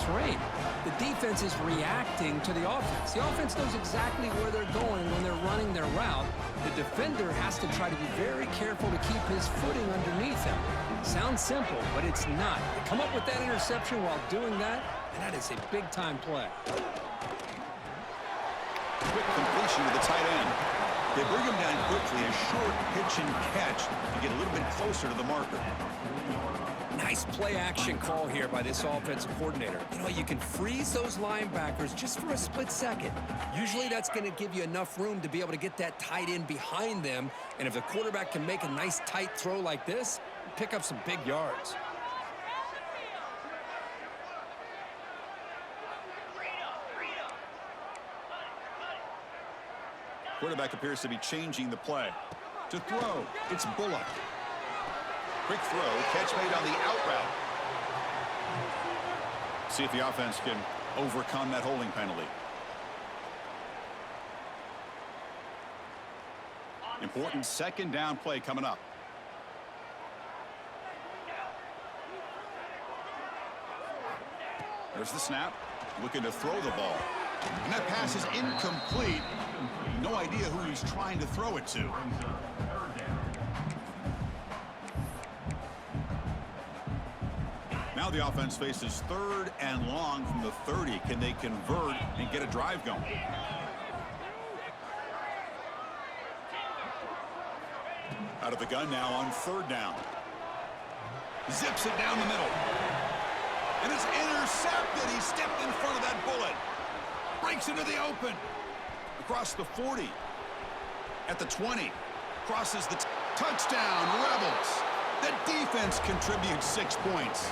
terrain. The defense is reacting to the offense. The offense knows exactly where they're going when they're running their route. The defender has to try to be very careful to keep his footing underneath him. Sounds simple, but it's not. They come up with that interception while doing that, and that is a big-time play. Quick completion to the tight end. They bring him down quickly, a short pitch and catch to get a little bit closer to the marker. Nice play-action call here by this offensive coordinator. You know, you can freeze those linebackers just for a split second. Usually that's going to give you enough room to be able to get that tight end behind them. And if the quarterback can make a nice tight throw like this, pick up some big yards. Quarterback appears to be changing the play. To throw, it's Bullock. Quick throw, catch made on the out route. See if the offense can overcome that holding penalty. Important second down play coming up. There's the snap, looking to throw the ball. And that pass is incomplete. No idea who he's trying to throw it to. Now the offense faces 3rd and long from the 30. Can they convert and get a drive going? Out of the gun now on 3rd down. Zips it down the middle. And it's intercepted. He stepped in front of that bullet. Breaks into the open. Across the 40. At the 20. Crosses the touchdown. Rebels. The defense contributes 6 points.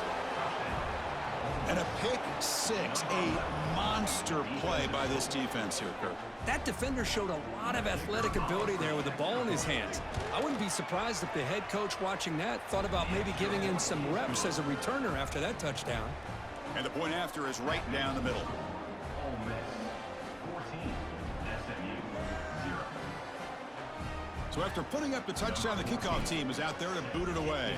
And a pick six, a monster play by this defense here, Kirk. That defender showed a lot of athletic ability there with the ball in his hands. I wouldn't be surprised if the head coach watching that thought about maybe giving him some reps as a returner after that touchdown. And the point after is right down the middle. So after putting up the touchdown, the kickoff team is out there to boot it away.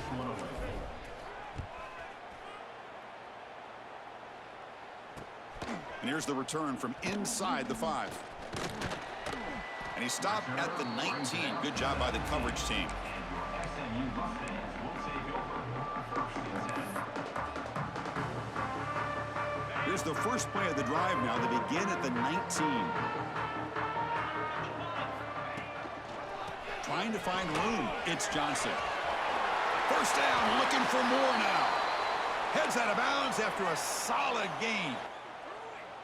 And here's the return from inside the 5. And he stopped at the 19. Good job by the coverage team. Here's the first play of the drive now. They begin at the 19. Trying to find room. It's Johnson. First down, looking for more now. Heads out of bounds after a solid gain.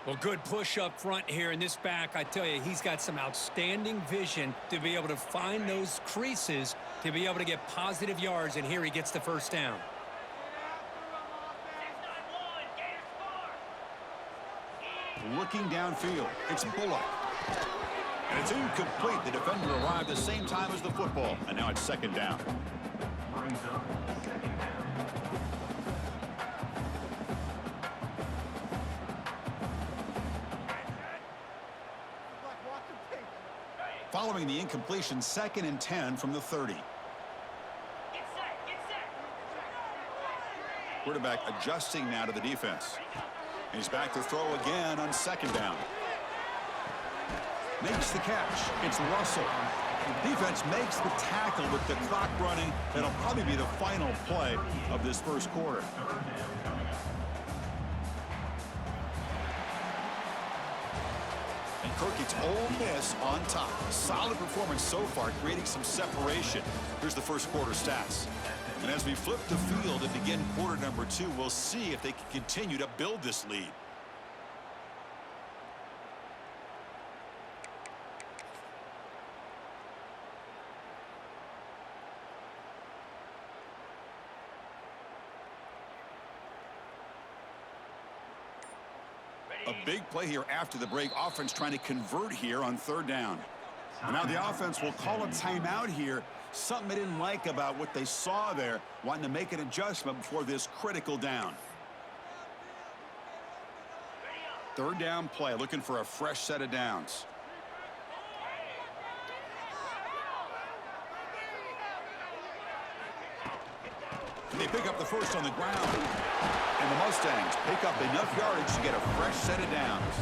Well, good push up front here in this back. I tell you, he's got some outstanding vision to be able to find those creases, to be able to get positive yards, and here he gets the first down. Looking downfield, it's Bullock. And it's incomplete. The defender arrived the same time as the football, and now it's 2nd down. Following the incompletion, 2nd and 10 from the 30. Quarterback adjusting now to the defense. And he's back to throw again on 2nd down. Makes the catch. It's Russell. Defense makes the tackle with the clock running. That'll probably be the final play of this first quarter. Kirk, it's Ole Miss on top. Solid performance so far, creating some separation. Here's the first quarter stats. And as we flip the field and begin quarter number 2, we'll see if they can continue to build this lead. A big play here after the break. Offense trying to convert here on 3rd down. And now the offense will call a timeout here. Something they didn't like about what they saw there. Wanting to make an adjustment before this critical down. 3rd down play. Looking for a fresh set of downs. And they pick up the first on the ground. And the Mustangs pick up enough yardage to get a fresh set of downs.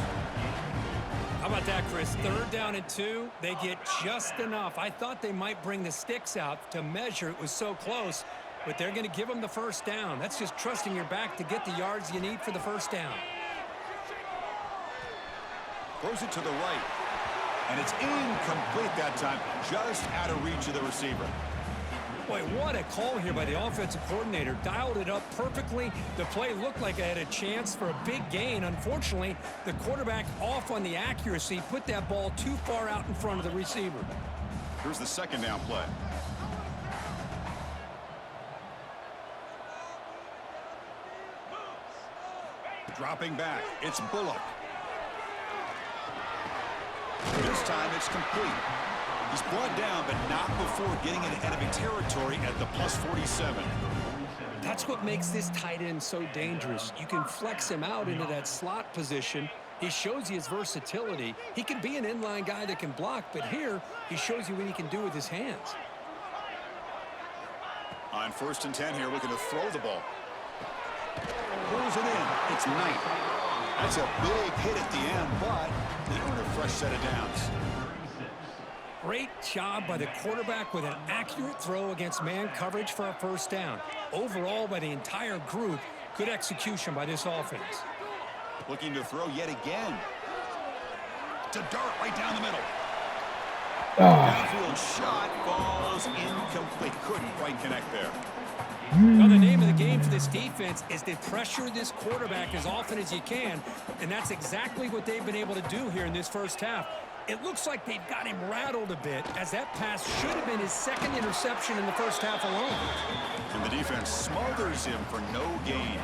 How about that, Chris? 3rd down and 2. They get just enough. I thought they might bring the sticks out to measure. It was so close, but they're going to give them the first down. That's just trusting your back to get the yards you need for the first down. Throws it to the right. And it's incomplete that time, just out of reach of the receiver. Boy, what a call here by the offensive coordinator. Dialed it up perfectly. The play looked like it had a chance for a big gain. Unfortunately, the quarterback off on the accuracy, put that ball too far out in front of the receiver. Here's the 2nd down play. Dropping back, it's Bullock. This time it's complete. He's brought down, but not before getting into enemy territory at the +47. That's what makes this tight end so dangerous. You can flex him out into that slot position. He shows you his versatility. He can be an inline guy that can block, but here he shows you what he can do with his hands. On 1st and 10 here, looking to throw the ball. Pulls it in. It's Knight. That's a big hit at the end, but they earn a fresh set of downs. Great job by the quarterback with an accurate throw against man coverage for a first down. Overall, by the entire group, good execution by this offense. Looking to throw yet again. To dart right down the middle. Downfield shot falls incomplete. Couldn't quite connect there. Now, the name of the game for this defense is to pressure this quarterback as often as you can, and that's exactly what they've been able to do here in this first half. It looks like they've got him rattled a bit, as that pass should have been his 2nd interception in the first half alone. And the defense smothers him for no gain.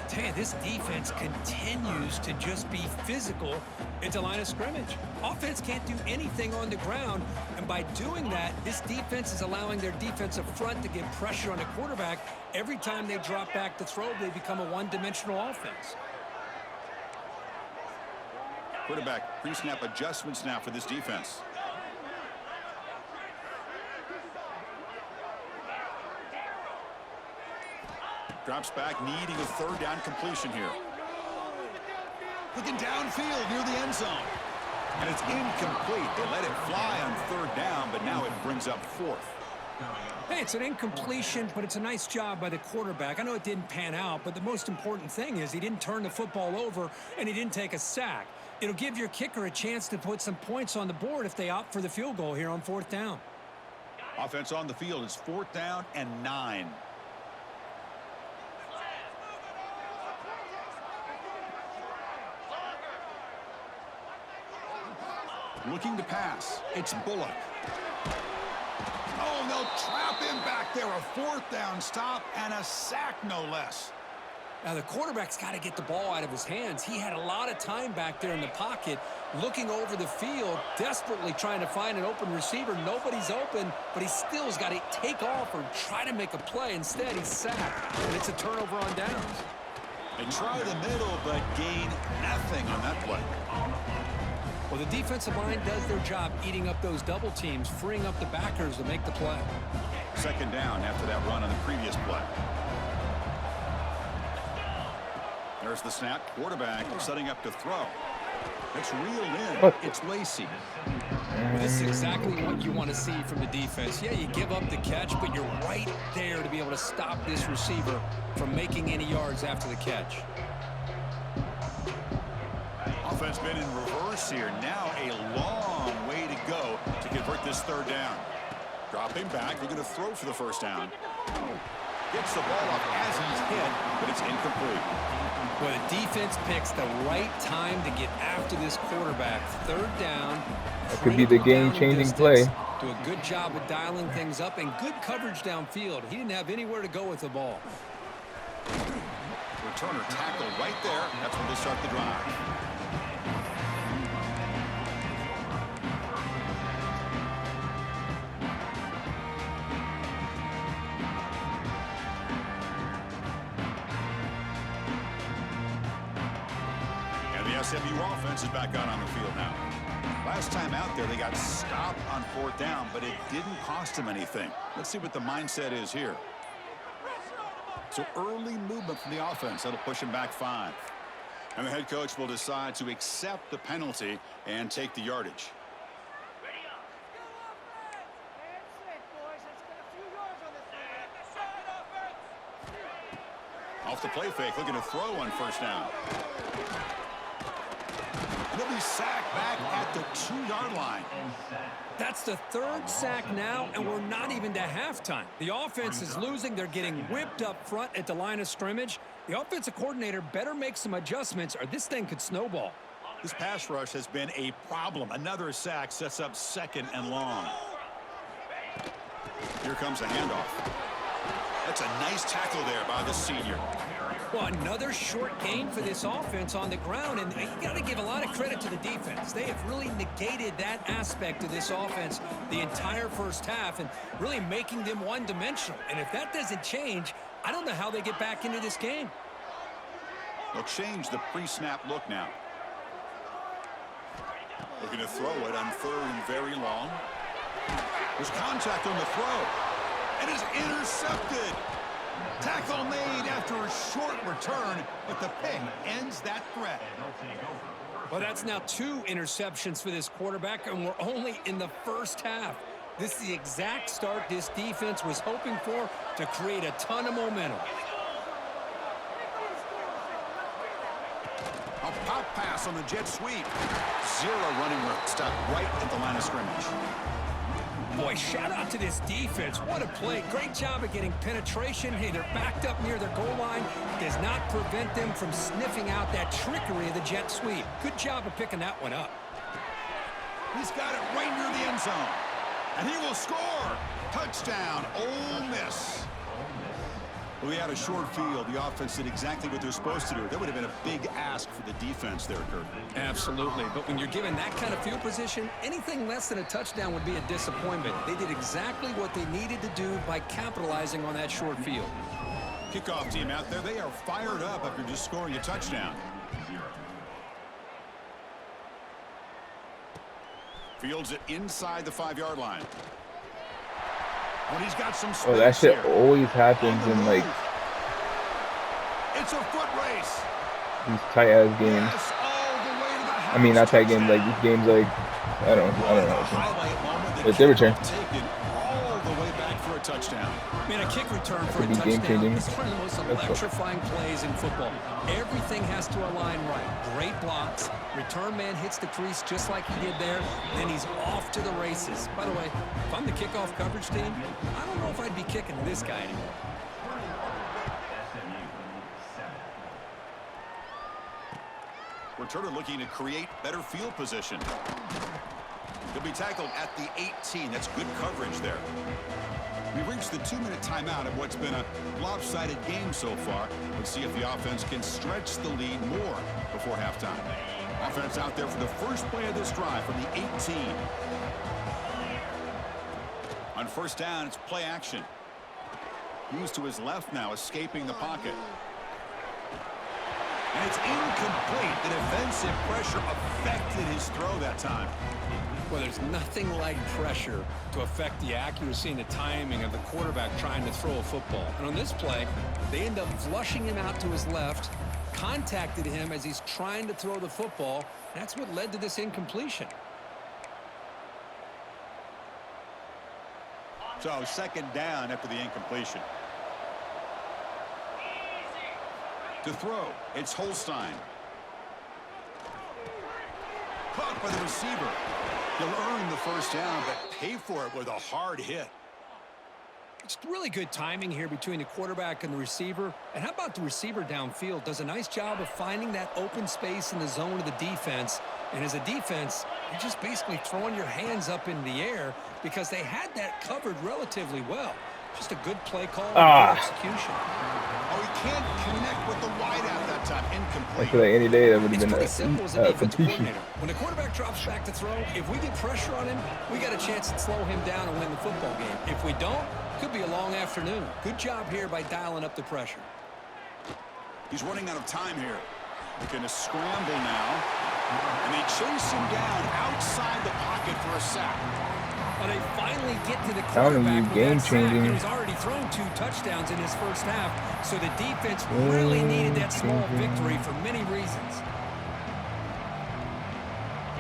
Tell you, this defense continues to just be physical at the line of scrimmage. Offense can't do anything on the ground, and by doing that, this defense is allowing their defensive front to get pressure on the quarterback. Every time they drop back to throw, they become a one-dimensional offense. Quarterback pre-snap adjustments now for this defense. Drops back, needing a 3rd down completion here. Looking downfield near the end zone. And it's incomplete. They let it fly on 3rd down, but now it brings up 4th. Hey, it's an incompletion, but it's a nice job by the quarterback. I know it didn't pan out, but the most important thing is he didn't turn the football over and he didn't take a sack. It'll give your kicker a chance to put some points on the board if they opt for the field goal here on 4th down. Offense on the field is 4th down and 9. Looking to pass. It's Bullock. Oh, they'll trap him back there. A 4th down stop and a sack, no less. Now, the quarterback's got to get the ball out of his hands. He had a lot of time back there in the pocket, looking over the field, desperately trying to find an open receiver. Nobody's open, but he still has got to take off or try to make a play. Instead, he's sacked, and it's a turnover on downs. They try the middle, but gain nothing on that play. Well, the defensive line does their job eating up those double teams, freeing up the backers to make the play. 2nd down after that run on the previous play. There's the snap. Quarterback setting up to throw. It's reeled in. It's Lacey. Well, this is exactly what you want to see from the defense. Yeah, you give up the catch, but you're right there to be able to stop this receiver from making any yards after the catch. Offense been in reverse here. Now a long way to go to convert this 3rd down. Dropping back. They're going to throw for the first down. Gets the ball up as he's hit, but it's incomplete. Well, the defense picks the right time to get after this quarterback. 3rd down. That could be the game-changing play. Do a good job of dialing things up and good coverage downfield. He didn't have anywhere to go with the ball. Returner tackle right there. That's when they start the drive. SMU offense is back out on the field now. Last time out there, they got stopped on 4th down, but it didn't cost them anything. Let's see what the mindset is here. So early movement from the offense. That'll push him back 5. And the head coach will decide to accept the penalty and take the yardage. Off the play fake, looking to throw on first down. And he'll be sacked back at the 2-yard line. That's the 3rd sack now, and we're not even to halftime. The offense is losing. They're getting whipped up front at the line of scrimmage. The offensive coordinator better make some adjustments or this thing could snowball. This pass rush has been a problem. Another sack sets up 2nd and long. Here comes a handoff. That's a nice tackle there by the senior. Well, another short gain for this offense on the ground, and you got to give a lot of credit to the defense. They have really negated that aspect of this offense the entire first half and really making them one-dimensional. And if that doesn't change, I don't know how they get back into this game. They'll change the pre-snap look now. Looking to throw it on 3rd and very long. There's contact on the throw. And is intercepted. Tackle made after a short return, but the pick ends that threat. Well, that's now 2 interceptions for this quarterback, and we're only in the first half. This is the exact start this defense was hoping for to create a ton of momentum. A pop pass on the jet sweep. 0 running room. Stop right at the line of scrimmage. Boy, shout out to this defense. What a play. Great job of getting penetration. Hey, they're backed up near their goal line. Does not prevent them from sniffing out that trickery of the jet sweep. Good job of picking that one up. He's got it right near the end zone. And he will score. Touchdown, Ole Miss. Well, we had a short field. The offense did exactly what they're supposed to do. That would have been a big ask for the defense there, Kurt. Absolutely. But when you're given that kind of field position, anything less than a touchdown would be a disappointment. They did exactly what they needed to do by capitalizing on that short field. Kickoff team out there. They are fired up after just scoring a touchdown. Fields it inside the 5-yard line. When he's got some space. Oh, that shit here. always happens in like It's a foot race. these tight ass games. Yes, all the way to the house. I mean, not tight games, like these games, like I don't know. Highlight moment. It's their return. Taken all the way back for a touchdown. Man, a kick return for a Could be touchdown game-changing. is one of the most electrifying plays in football. Everything has to align right. Great blocks. Return man hits the crease just like he did there. Then he's off to the races. By the way, if I'm the kickoff coverage team, I don't know if I'd be kicking to this guy anymore. Returner looking to create better field position. He'll be tackled at the 18. That's good coverage there. We reached the 2-minute timeout of what's been a lopsided game so far. Let's see if the offense can stretch the lead more before halftime. Offense out there for the first play of this drive from the 18. On first down, it's play action. Moves to his left now, escaping the pocket. And it's incomplete. The defensive pressure affected his throw that time. Well, there's nothing like pressure to affect the accuracy and the timing of the quarterback trying to throw a football. And on this play, they end up flushing him out to his left, contacted him as he's trying to throw the football. That's what led to this incompletion. So second down after the incompletion. To throw, it's Holstein. Caught by the receiver. He'll earn the first down, but pay for it with a hard hit. It's really good timing here between the quarterback and the receiver. And how about the receiver downfield? Does a nice job of finding that open space in the zone of the defense. And as a defense, you're just basically throwing your hands up in the air because they had that covered relatively well. Just a good play call and good execution. Oh, he can't connect with the wideout that time. Incomplete. I feel like any day that would have It's been pretty simple as a defensive completion. coordinator. When the quarterback drops back to throw, if we get pressure on him, we got a chance to slow him down and win the football game. If we don't, could be a long afternoon. Good job here by dialing up the pressure. He's running out of time here. They're going to scramble now. And they chase him down outside the pocket for a sack. Well, they finally get to the Telling you, quarterback with game that sack. changing. He's already thrown 2 touchdowns in his first half, so the defense really needed that small victory for many reasons.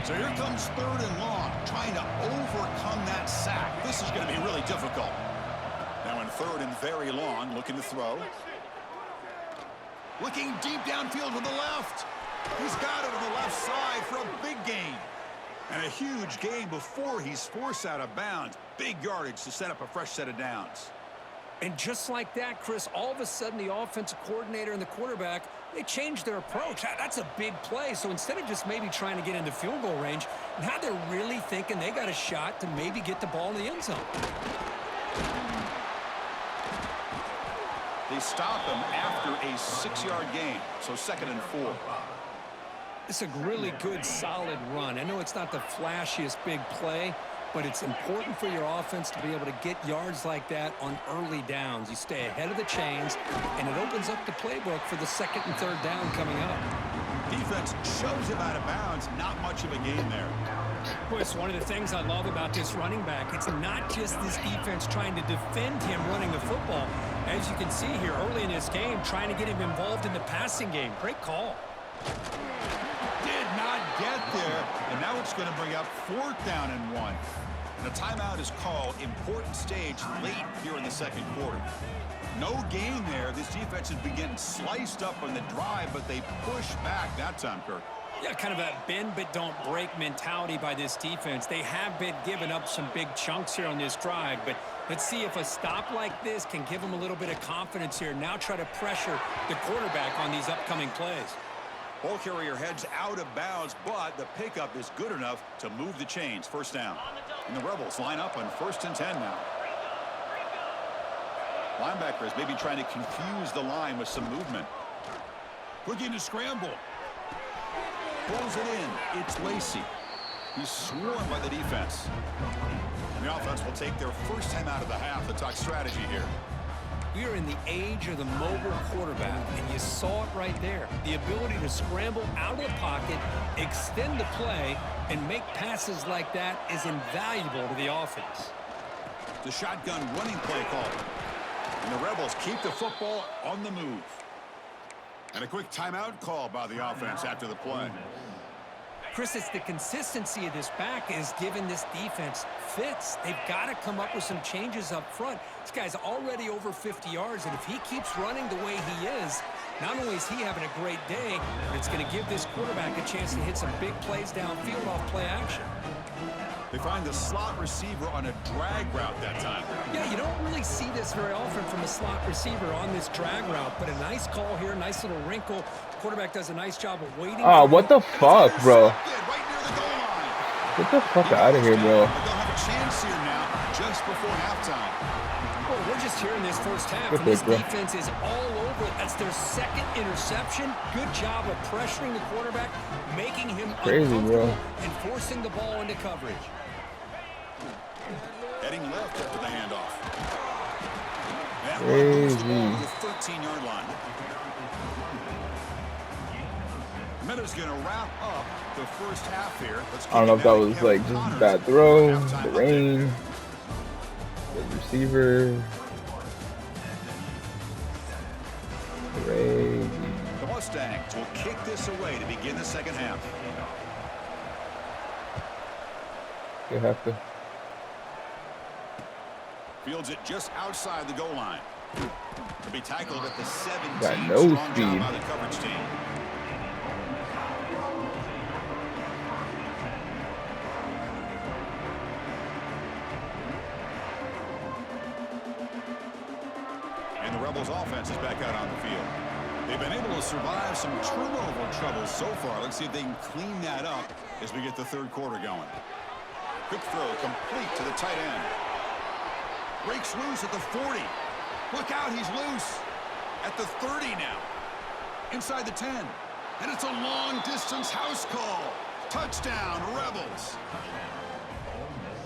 So here comes 3rd and long, trying to overcome that sack. This is going to be really difficult. Now in 3rd and very long, looking to throw. Looking deep downfield to the left. He's got it on the left side for a big gain. And a huge gain before he's forced out of bounds. Big yardage to set up a fresh set of downs. And just like that, Chris, all of a sudden the offensive coordinator and the quarterback, they changed their approach. That's a big play. So instead of just maybe trying to get into field goal range, now they're really thinking they got a shot to maybe get the ball in the end zone. They stop him after a 6-yard gain. So 2nd and 4. It's a really good, solid run. I know it's not the flashiest big play, but it's important for your offense to be able to get yards like that on early downs. You stay ahead of the chains, and it opens up the playbook for the 2nd and 3rd down coming up. Defense shoves him out of bounds. Not much of a gain there. Boy, it's one of the things I love about this running back. It's not just this defense trying to defend him running the football. As you can see here early in this game, trying to get him involved in the passing game. Great call. Did not get there, and now it's going to bring up 4th down and 1. And a timeout is called. Important stage late here in the 2nd quarter. No gain there. This defense has been getting sliced up on the drive, but they push back that time, Kirk. Yeah, kind of a bend but don't break mentality by this defense. They have been giving up some big chunks here on this drive, but let's see if a stop like this can give them a little bit of confidence here. Now try to pressure the quarterback on these upcoming plays. Ball carrier heads out of bounds, but the pickup is good enough to move the chains. 1st down. And the Rebels line up on 1st and 10 now. Linebackers maybe trying to confuse the line with some movement. Looking to scramble. Pulls it in. It's Lacey. He's swarmed by the defense. And the offense will take their first time out of the half to talk strategy here. We are in the age of the mobile quarterback, and you saw it right there. The ability to scramble out of the pocket, extend the play, and make passes like that is invaluable to the offense. The shotgun running play call. And the Rebels keep the football on the move. And a quick timeout call by the offense after the play. Chris, it's the consistency of this back is giving this defense fits. They've got to come up with some changes up front. This guy's already over 50 yards, and if he keeps running the way he is, not only is he having a great day, but it's going to give this quarterback a chance to hit some big plays downfield off play action. They find the slot receiver on a drag route that time. Yeah, you don't really see this very often from a slot receiver on this drag route, but a nice call here, nice little wrinkle. Quarterback does a nice job of waiting. Oh, what the fuck, bro? Right near the goal line. Get the fuck out of here, bro. But they'll have a chance here now, just before halftime. Well, we're just here in this first half, and this defense is all over it. That's their 2nd interception. Good job of pressuring the quarterback, making him uncomfortable, and forcing the ball into coverage. Heading left after the handoff. That Crazy. the 13-yard line. Minutes going to wrap up the first half here. I don't know if that was like just a bad throw, the rain, the receiver. Crazy. The Mustangs will kick this away to begin the 2nd half. You have to. Fields it just outside the goal line. To be tackled at the 17. Got no Strong speed. job by the coverage team. And the Rebels offense is back out on the field. They've been able to survive some turnover troubles so far. Let's see if they can clean that up as we get the 3rd quarter going. Quick throw complete to the tight end. Breaks loose at the 40. Look out, he's loose. At the 30 now. Inside the 10. And it's a long-distance house call. Touchdown, Rebels.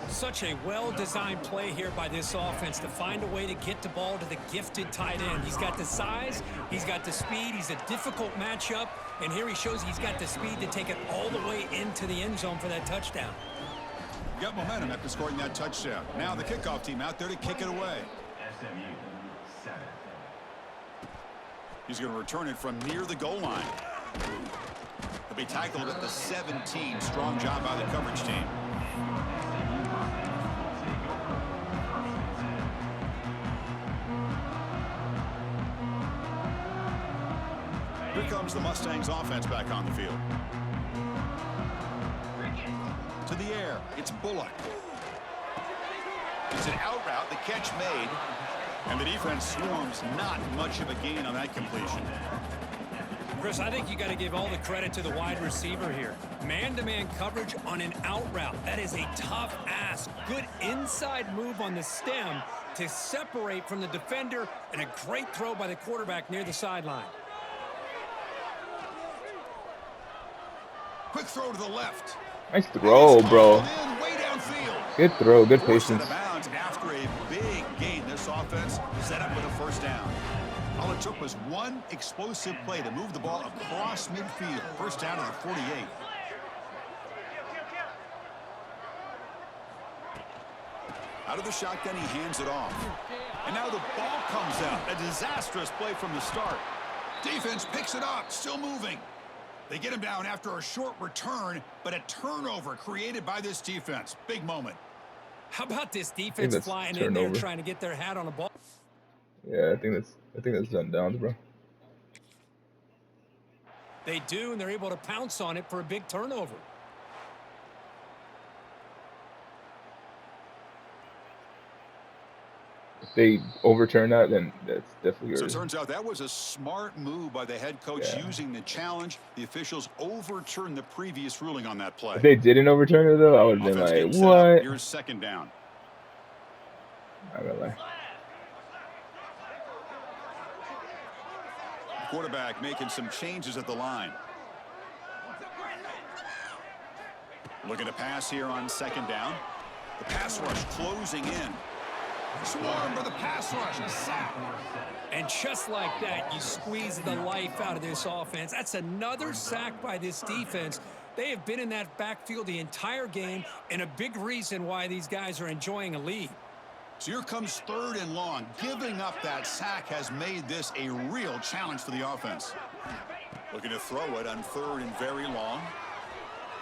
Such a well-designed play here by this offense to find a way to get the ball to the gifted tight end. He's got the size, he's got the speed, he's a difficult matchup, and here he shows he's got the speed to take it all the way into the end zone for that touchdown. Got momentum after scoring that touchdown. Now the kickoff team out there to kick it away. He's going to return it from near the goal line. He'll be tackled at the 17. Strong job by the coverage team. Here comes the Mustangs offense back on the field. To the air, it's Bullock. It's an out route, the catch made, and the defense swarms. Not much of a gain on that completion. Chris, I think you got to give all the credit to the wide receiver here. Man-to-man coverage on an out route. That is a tough ask. Good inside move on the stem to separate from the defender, and a great throw by the quarterback near the sideline. Quick throw to the left. Nice throw, bro. Way downfield. Good throw, good Forced out patience. of bounds after a big gain. This offense set up with a first down. All it took was one explosive play to move the ball across midfield. First down to the 48. Out of the shotgun, he hands it off. And now the ball comes out. A disastrous play from the start. Defense picks it up, still moving. They get him down after a short return, but a turnover created by this defense. Big moment. How about this defense flying in there trying to get their hat on the ball? Yeah, I think that's done downs, bro. They do, and they're able to pounce on it for a big turnover. If they overturn that, then that's definitely. So it turns out that was a smart move by the head coach using the challenge. The officials overturned the previous ruling on that play. If they didn't overturn it, though, I would have been like, what? Here's second down. Not gonna lie. Quarterback making some changes at the line. Looking to pass here on second down. The pass rush closing in. Swarm for the pass rush, a sack. And just like that, you squeeze the life out of this offense. That's another sack by this defense. They have been in that backfield the entire game, and a big reason why these guys are enjoying a lead. So here comes third and long. Giving up that sack has made this a real challenge for the offense. Looking to throw it on third and very long.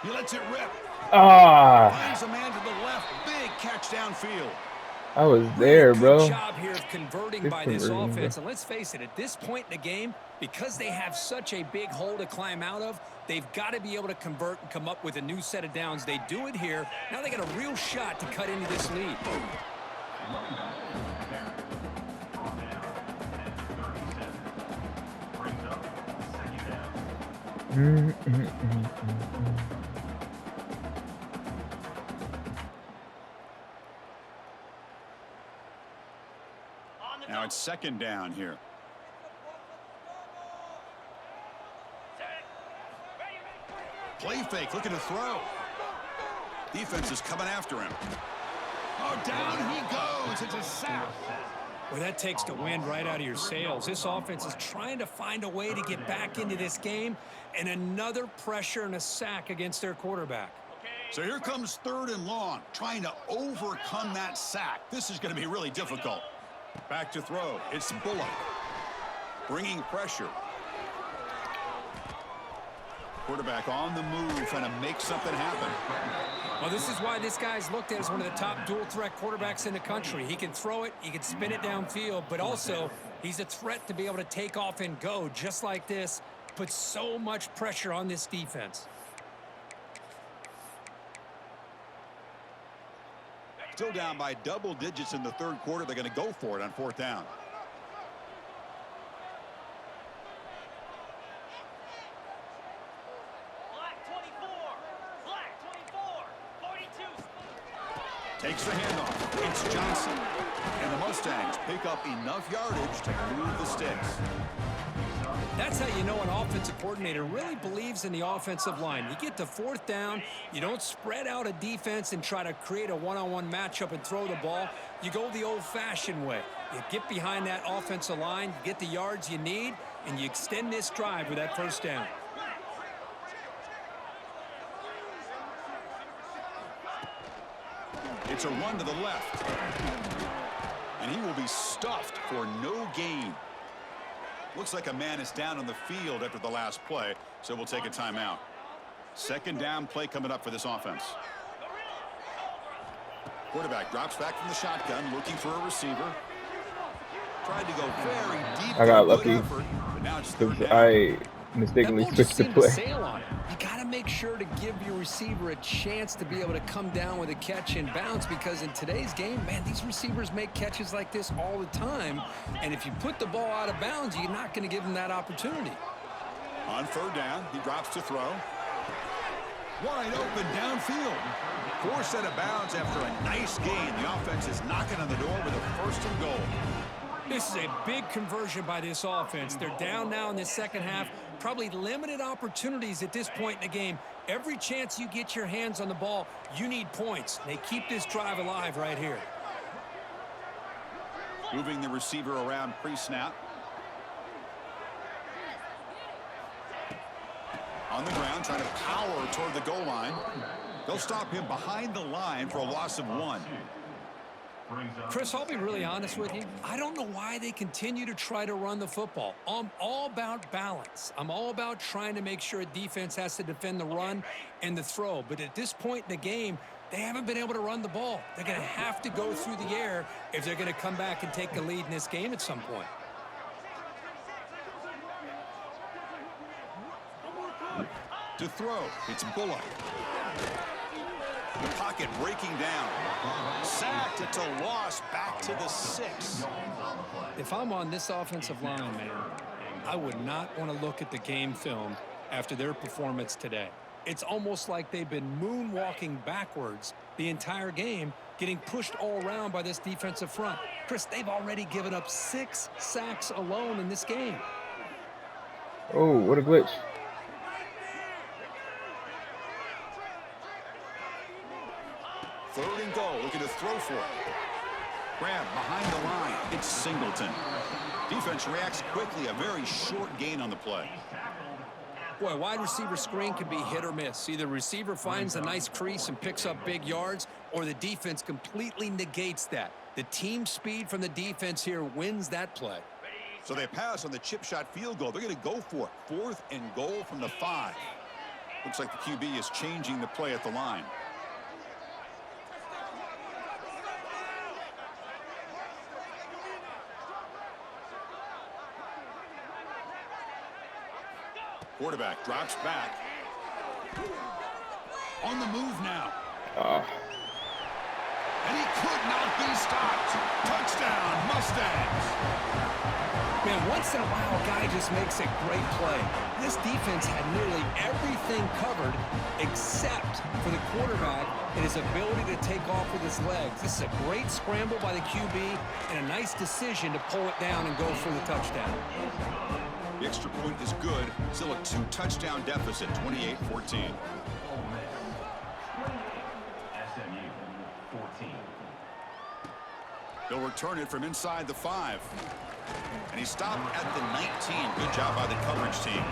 He lets it rip. Finds a man to the left. Big catch downfield. I was there, bro. Good job here of converting by this offense. And let's face it, at this point in the game, because they have such a big hole to climb out of, they've got to be able to convert and come up with a new set of downs. They do it here. Now they got a real shot to cut into this lead. Now it's second down here. Play fake, looking to throw. Defense is coming after him. Oh, down he goes. It's a sack. Well, that takes the wind right out of your sails. This offense is trying to find a way to get back into this game, and another pressure and a sack against their quarterback. So here comes third and long, trying to overcome that sack. This is going to be really difficult. Back to throw. It's Bullock. Bringing pressure. Quarterback on the move, trying to make something happen. Well, this is why this guy's looked at as one of the top dual-threat quarterbacks in the country. He can throw it, he can spin it downfield, but also he's a threat to be able to take off and go just like this. Puts so much pressure on this defense. Still down by double digits in the third quarter. They're going to go for it on fourth down. Takes the handoff. It's Johnson. And the Mustangs pick up enough yardage to move the sticks. That's how you know an offensive coordinator really believes in the offensive line. You get to fourth down, you don't spread out a defense and try to create a one-on-one matchup and throw the ball. You go the old-fashioned way. You get behind that offensive line, you get the yards you need, and you extend this drive with that first down. It's a run to the left. And he will be stuffed for no gain. Looks like a man is down on the field after the last play, so we'll take a timeout. Second down play coming up for this offense. Quarterback drops back from the shotgun, looking for a receiver. Tried to go very deep. I got lucky. Effort, but now it's third down. I mistakenly switched the play. You got to make sure to give your receiver a chance to be able to come down with a catch and bounce, because in today's game, man, these receivers make catches like this all the time. And if you put the ball out of bounds, you're not going to give them that opportunity. On third down, he drops to throw. Wide open downfield. Forced out of bounds after a nice gain. The offense is knocking on the door with a first and goal. This is a big conversion by this offense. They're down now in the second half. Probably limited opportunities at this point in the game. Every chance you get your hands on the ball, you need points. They keep this drive alive right here. Moving the receiver around pre-snap. On the ground, trying to power toward the goal line. They'll stop him behind the line for a loss of 1. Chris, I'll be really honest with you. I don't know why they continue to try to run the football. I'm all about balance. I'm all about trying to make sure a defense has to defend the run and the throw. But at this point in the game, they haven't been able to run the ball. They're going to have to go through the air if they're going to come back and take the lead in this game at some point. To throw, it's Bullock. The pocket breaking down. Sacked. It's a loss back to the 6. If I'm on this offensive line, man, I would not want to look at the game film after their performance today. It's almost like they've been moonwalking backwards the entire game, getting pushed all around by this defensive front. Chris, they've already given up 6 sacks alone in this game. Oh, what a glitch. Third and goal, looking to throw for it. Grab behind the line. It's Singleton. Defense reacts quickly. A very short gain on the play. Boy, wide receiver screen can be hit or miss. Either receiver finds a nice crease and picks up big yards, or the defense completely negates that. The team speed from the defense here wins that play. So they pass on the chip shot field goal. They're going to go for it. 4th and goal from the 5. Looks like the QB is changing the play at the line. Quarterback drops back. On the move now. And he could not be stopped. Touchdown, Mustangs. Man, once in a while, a guy just makes a great play. This defense had nearly everything covered except for the quarterback and his ability to take off with his legs. This is a great scramble by the QB and a nice decision to pull it down and go for the touchdown. The extra point is good. Still a 2-touchdown deficit, 28-14. They'll return it from inside the 5. And he stopped at the 19. Good job by the coverage team.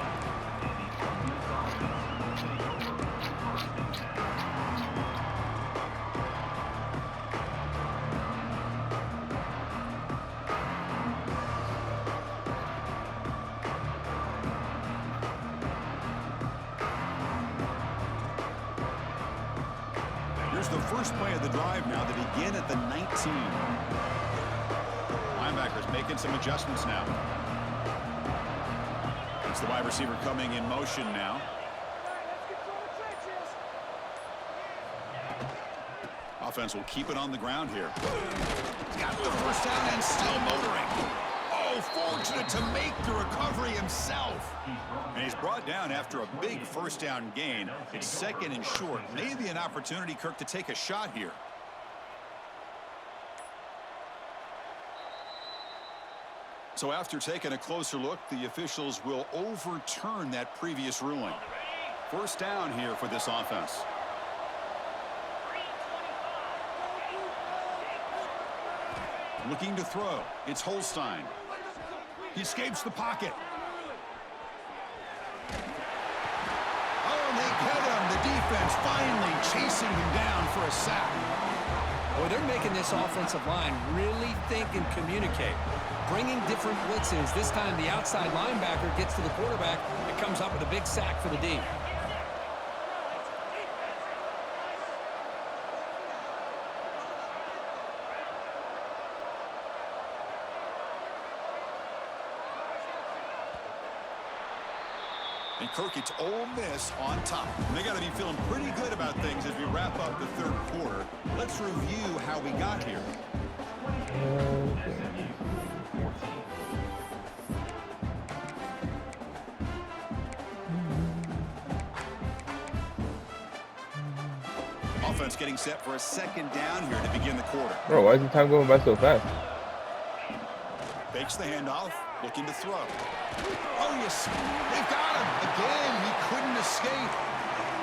Here's the first play of the drive now. They begin at the 19. Linebackers making some adjustments now. It's the wide receiver coming in motion now. Offense will keep it on the ground here. Got the first down and still motoring. Oh, fortunate to make the recovery himself. And he's brought down after a big first down gain. It's 2nd and short. Maybe an opportunity, Kirk, to take a shot here. So after taking a closer look, the officials will overturn that previous ruling. First down here for this offense. Looking to throw. It's Holstein. He escapes the pocket. Oh, they get him. The defense finally chasing him down for a sack. Well, they're making this offensive line really think and communicate. Bringing different blitzes. This time the outside linebacker gets to the quarterback and comes up with a big sack for the D. And Kirk, it's Ole Miss on top. And they got to be feeling pretty good about things as we wrap up the third quarter. Let's review how we got here. Offense getting set for a second down here to begin the quarter. Bro, why is the time going by so fast? Fakes the handoff, looking to throw. Oh, yes, they've got him. Again, he couldn't escape.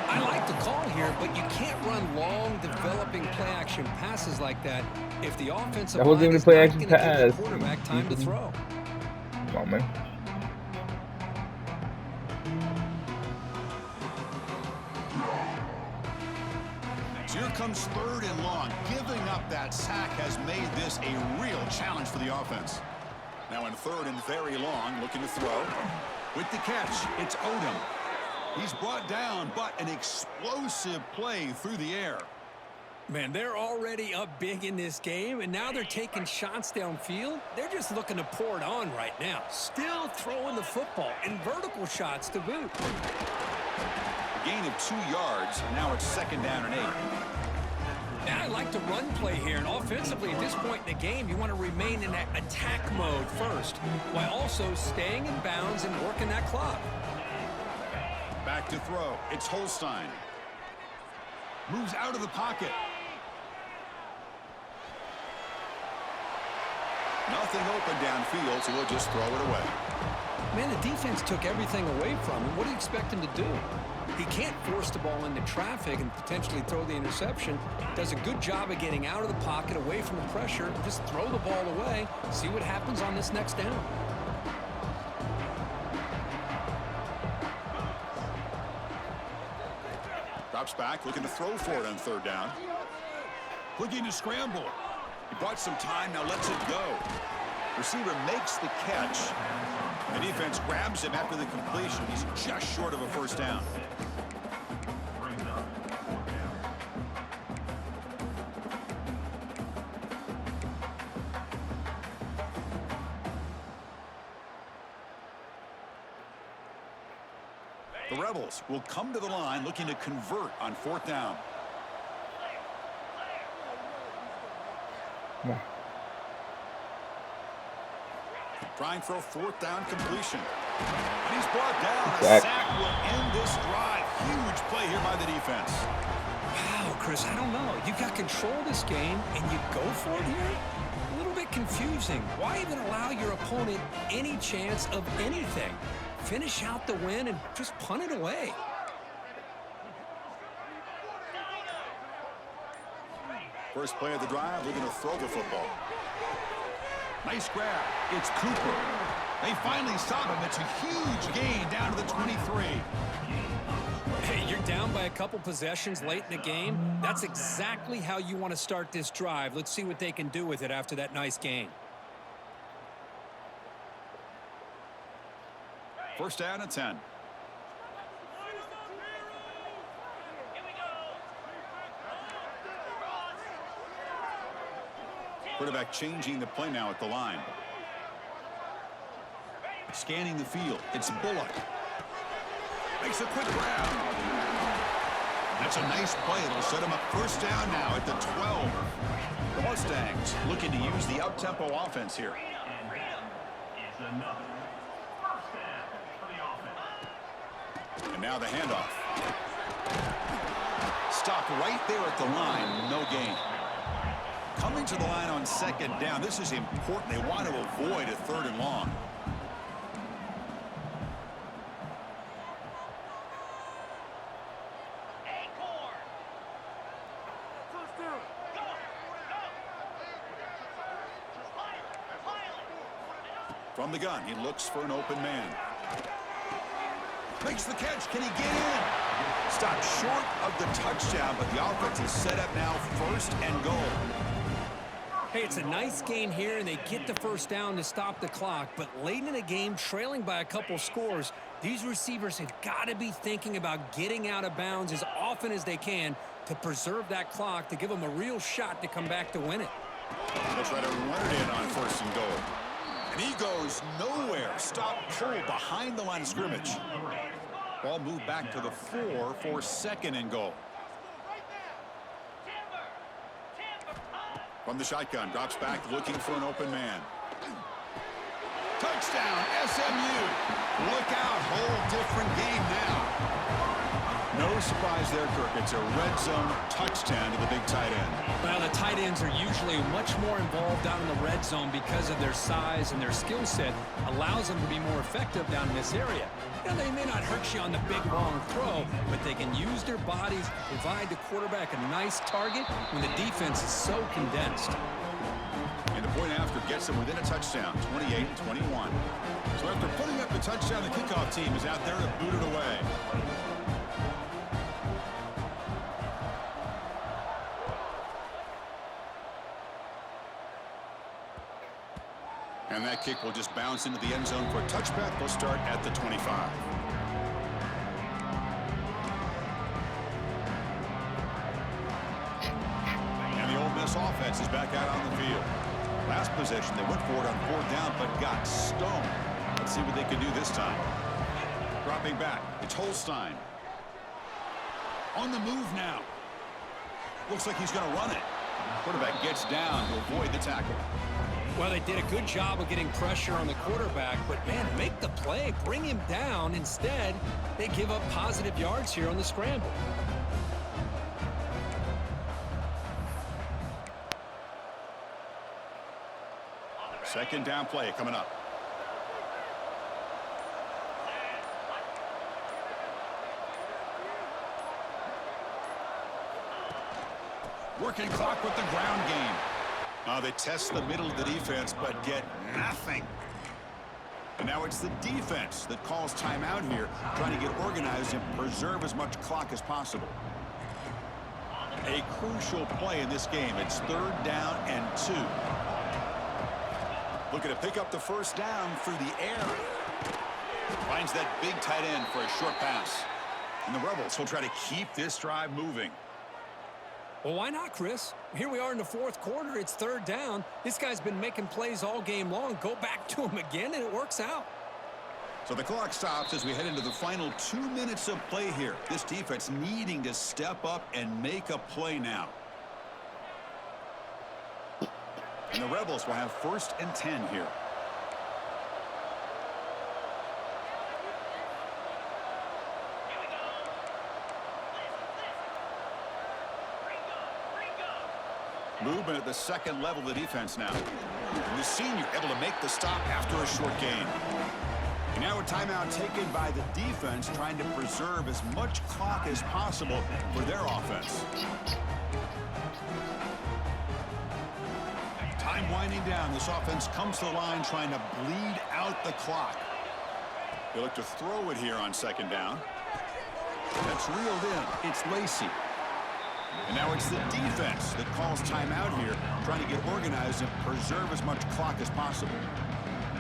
I like the call here, but you can't run long, developing play-action passes like that if the offensive line is not going to give the quarterback time to throw. Come on, man. So here comes third and long. Giving up that sack has made this a real challenge for the offense. Now in third and very long, looking to throw. With the catch, it's Odom. He's brought down, but an explosive play through the air. Man, they're already up big in this game, and now they're taking shots downfield. They're just looking to pour it on right now. Still throwing the football, and vertical shots to boot. A gain of 2 yards, now it's second down and 8. Now I like the run play here, and offensively at this point in the game, you want to remain in that attack mode first, while also staying in bounds and working that clock. Back to throw. It's Holstein. Moves out of the pocket. Nothing open downfield, so we'll just throw it away. Man, the defense took everything away from him. What do you expect him to do? He can't force the ball into traffic and potentially throw the interception. Does a good job of getting out of the pocket, away from the pressure. Just throw the ball away. See what happens on this next down. Drops back, looking to throw for it on third down. Looking to scramble. He bought some time, now lets it go. Receiver makes the catch. The defense grabs him after the completion. He's just short of a first down. The Rebels will come to the line looking to convert on fourth down. Yeah. Trying for a fourth down completion. And he's brought down. A Sack. sack will end this drive. Huge play here by the defense. Wow, Chris, I don't know. You got control of this game, and you go for it here? A little bit confusing. Why even allow your opponent any chance of anything? Finish out the win and just punt it away. First play of the drive, looking to throw the football. Nice grab. It's Cooper. They finally stop him. It's a huge gain down to the 23. Hey, you're down by a couple possessions late in the game. That's exactly how you want to start this drive. Let's see what they can do with it after that nice gain. First down and 10. Quarterback changing the play now at the line. Scanning the field. It's Bullock. Makes a quick grab. That's a nice play. It'll set him up first down now at the 12. The Mustangs looking to use the up-tempo offense here. And now the handoff. Stopped right there at the line. No gain. Coming to the line on second down. This is important. They want to avoid a third and long. From the gun, he looks for an open man. Makes the catch. Can he get in? stopped short of the touchdown, but the offense is set up now 1st and goal. Hey, it's a nice game here, and they get the first down to stop the clock. But late in the game, trailing by a couple scores, these receivers have got to be thinking about getting out of bounds as often as they can to preserve that clock, to give them a real shot to come back to win it. They'll try to run it in on 1st and goal. And he goes nowhere. Stop cold behind the line of scrimmage. Ball moved back to the 4 for 2nd and goal. From the shotgun, drops back looking for an open man. Touchdown, SMU. Look out, whole different game now. No surprise there, Kirk. It's a red zone touchdown to the big tight end. Well, the tight ends are usually much more involved down in the red zone because of their size, and their skill set allows them to be more effective down in this area. Now, they may not hurt you on the big, long throw, but they can use their bodies to provide the quarterback a nice target when the defense is so condensed. And the point after gets them within a touchdown, 28-21. So after putting up the touchdown, the kickoff team is out there to boot it away. And that kick will just bounce into the end zone for a touchback. They'll start at the 25. And the Ole Miss offense is back out on the field. Last possession, they went for it on 4th down, but got stoned. Let's see what they can do this time. Dropping back, it's Holstein. On the move now. Looks like he's going to run it. Quarterback gets down to avoid the tackle. Well, they did a good job of getting pressure on the quarterback, but, man, make the play, bring him down. Instead, they give up positive yards here on the scramble. Second down play coming up. Working clock with the ground game. They test the middle of the defense, but get nothing. And now it's the defense that calls timeout here, trying to get organized and preserve as much clock as possible. A crucial play in this game. It's 3rd down and 2. Looking to pick up the first down through the air. Finds that big tight end for a short pass. And the Rebels will try to keep this drive moving. Well, why not, Chris? Here we are in the 4th quarter. It's 3rd down. This guy's been making plays all game long. Go back to him again, and it works out. So the clock stops as we head into the final 2 minutes of play here. This defense needing to step up and make a play now. And the Rebels will have 1st and 10 here. Movement at the second level of the defense now. And the senior able to make the stop after a short gain. And now a timeout taken by the defense, trying to preserve as much clock as possible for their offense. Time winding down. This offense comes to the line trying to bleed out the clock. They look to throw it here on 2nd down. That's reeled in. It's Lacey. And now it's the defense that calls timeout here, trying to get organized and preserve as much clock as possible.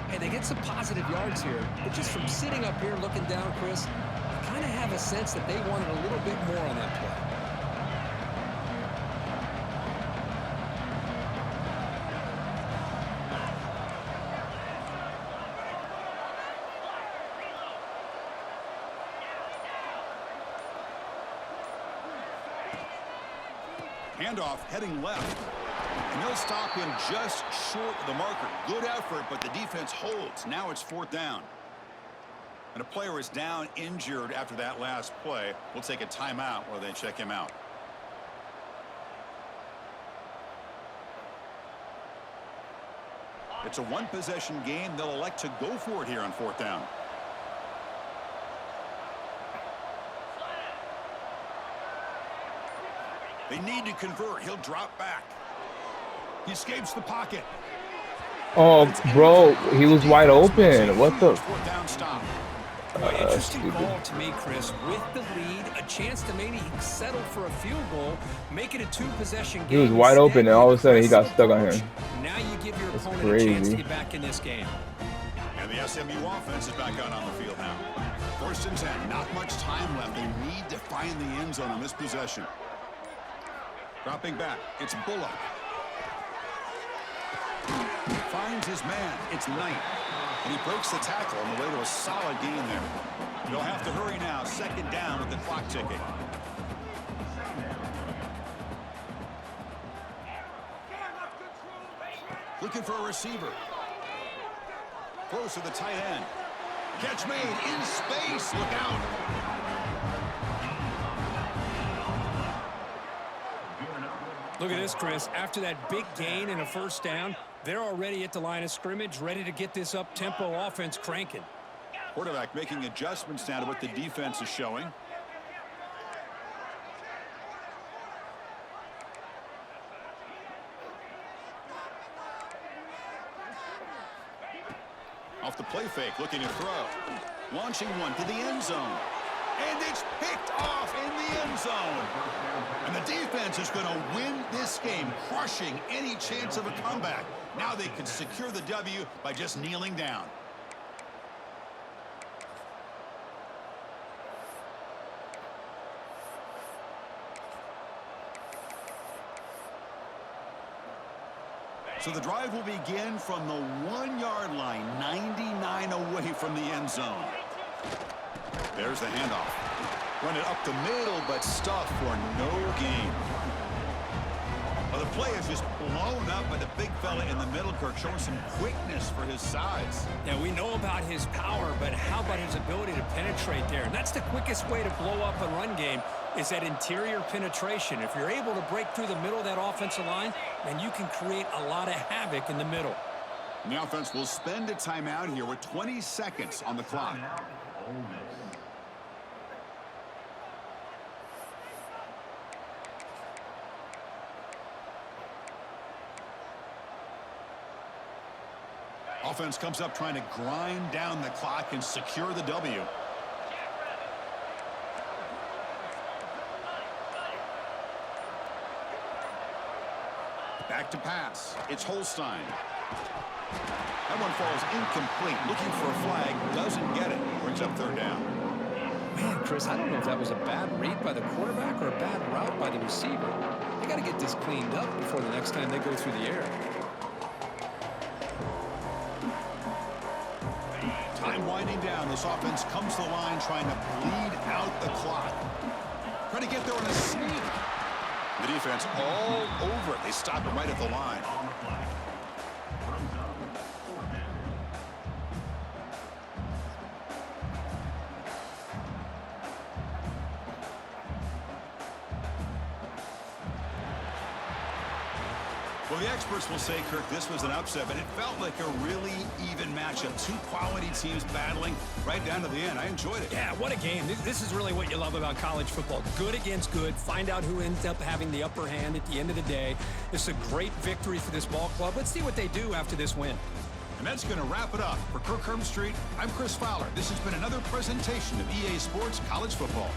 Hey, they get some positive yards here, but just from sitting up here looking down, Chris, I kind of have a sense that they wanted a little bit more on that play. Handoff heading left. And they'll stop him just short of the marker. Good effort, but the defense holds. Now it's 4th down. And a player is down injured after that last play. We'll take a timeout while they check him out. It's a one-possession game. They'll elect to go for it here on 4th down. They need to convert. He'll drop back. He escapes the pocket. Oh, bro, he was wide open. What the? 4th down stop. Well, interesting Stupid. call to me, Chris. With the lead, a chance to maybe settle for a field goal, make it a two-possession game. He was wide open, and all of a sudden he got stuck on him. Now you give your That's opponent a chance to crazy. get back in this game. And the SMU offense is back out on the field now. 1st and 10. Not much time left. They need to find the end zone on this possession. Dropping back. It's Bullock. Finds his man. It's Knight. And he breaks the tackle on the way to a solid gain there. They'll have to hurry now. 2nd down with the clock ticking. Looking for a receiver. Close to the tight end. Catch made in space. Look out. Look at this, Chris. After that big gain and a 1st down, they're already at the line of scrimmage, ready to get this up-tempo offense cranking. Quarterback making adjustments now to what the defense is showing. Off the play fake, looking to throw. Launching one to the end zone. And it's picked off in the end zone. And the defense is going to win this game, crushing any chance of a comeback. Now they can secure the W by just kneeling down. So the drive will begin from the 1-yard line, 99 away from the end zone. There's the handoff. Run it up the middle, but stuffed for no gain. Well, the play is just blown up by the big fella in the middle, Kirk, showing some quickness for his size. Yeah, we know about his power, but how about his ability to penetrate there? And that's the quickest way to blow up a run game, is that interior penetration. If you're able to break through the middle of that offensive line, then you can create a lot of havoc in the middle. And the offense will spend a timeout here with 20 seconds on the clock. Offense comes up trying to grind down the clock and secure the W. Back to pass. It's Holstein. That one falls incomplete. Looking for a flag. Doesn't get it. Brings up 3rd down. Man, Chris, I don't know if that was a bad read by the quarterback or a bad route by the receiver. They got to get this cleaned up before the next time they go through the air. Time winding down. This offense comes to the line trying to bleed out the clock. Trying to get there on a sneak. The defense all over it. They stop it right at the line. Well, the experts will say, Kirk, this was an upset, but it felt like a really even matchup. Two quality teams battling right down to the end. I enjoyed it. Yeah, what a game. This is really what you love about college football. Good against good. Find out who ends up having the upper hand at the end of the day. This is a great victory for this ball club. Let's see what they do after this win. And that's going to wrap it up. For Kirk Street, I'm Chris Fowler. This has been another presentation of EA Sports College Football.